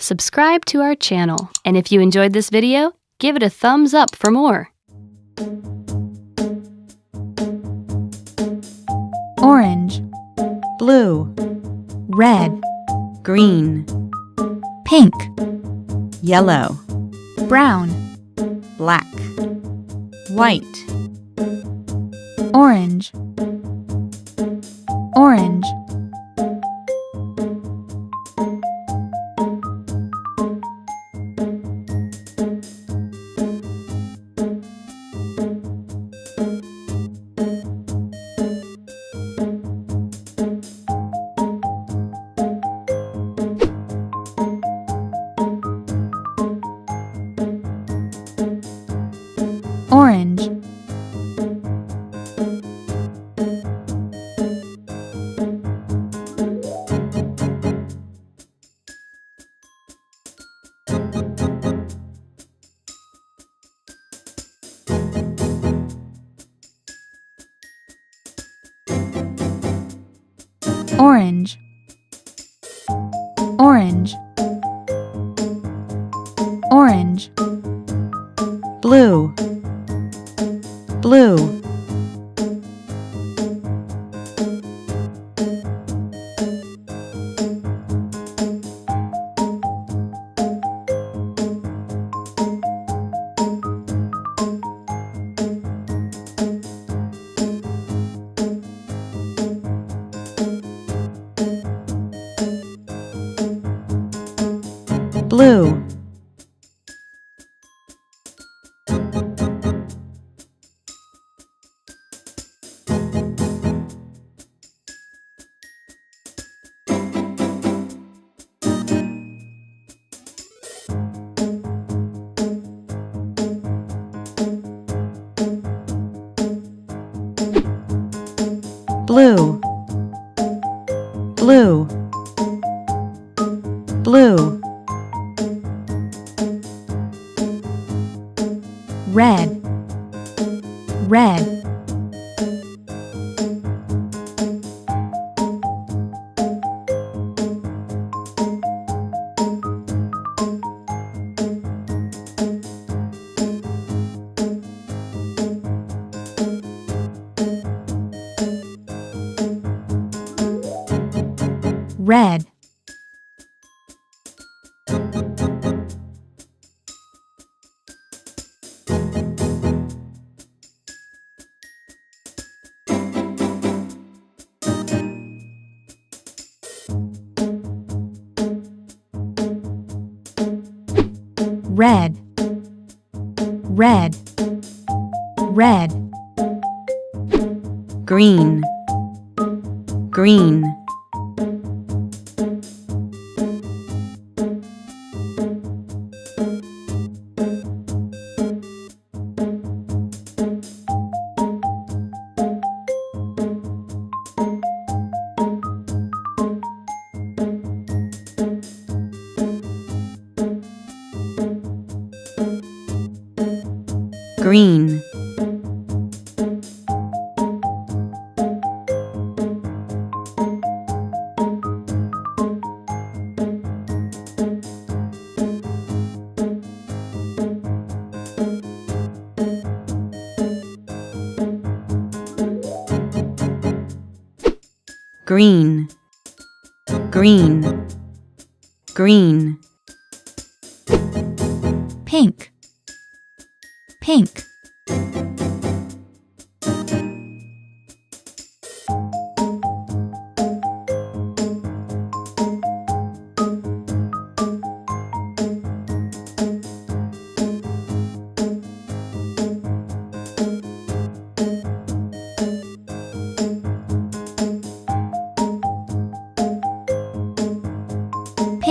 subscribe to our channel, and if you enjoyed this video, give it a thumbs up for more. Orange, blue, red, green, pink, yellow, brown, black, white, orange, orange, orange, orange, orange, orange, blue, blue, blue, blue, blue, blue, red, red, red, red, red, red, green, green, green, green, green, green, pink, pink,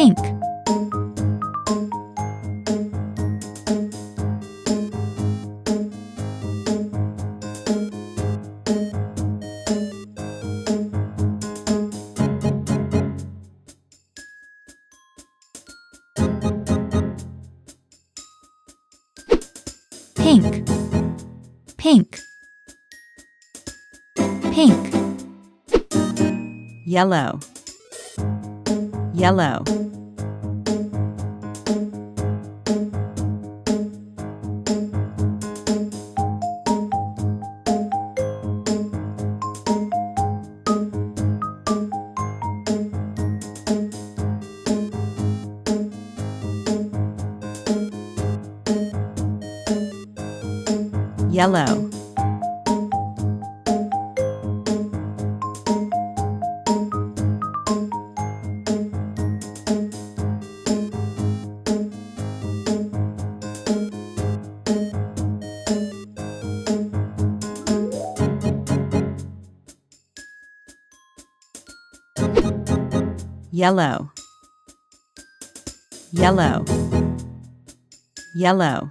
pink, pink, pink, pink, yellow, yellow, yellow, yellow, yellow, yellow,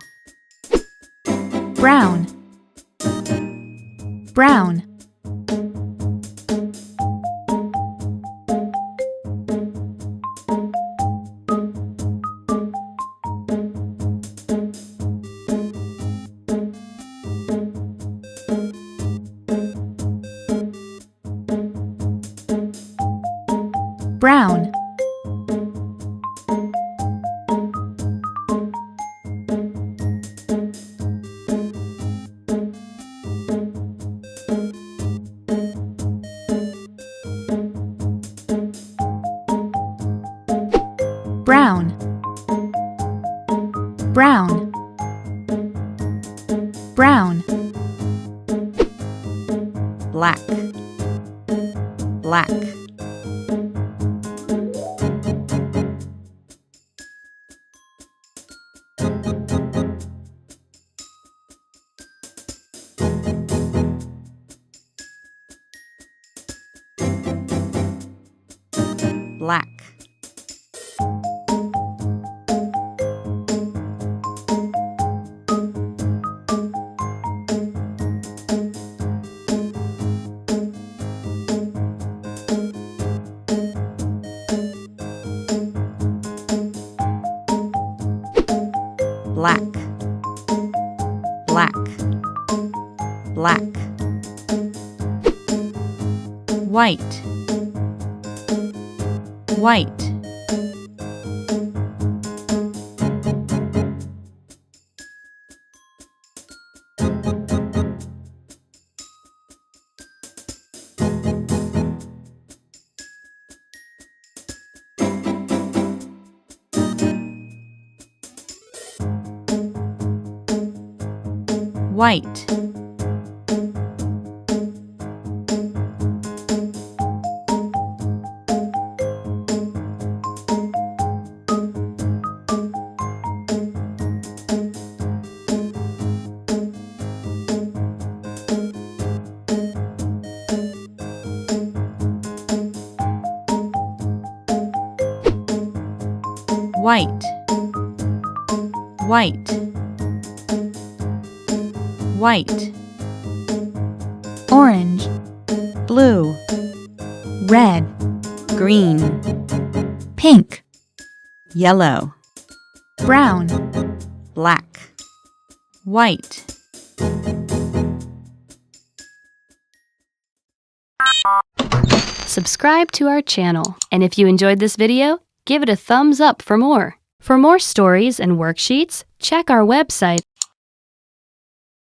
brown, brown, brown, brown, brown, brown, black, black, black, black, black, black, white, white, white, white, white, white, orange, blue, red, green, pink, yellow, brown, black, white. Subscribe to our channel, and if you enjoyed this video, give it a thumbs up for more. For more stories and worksheets, check our website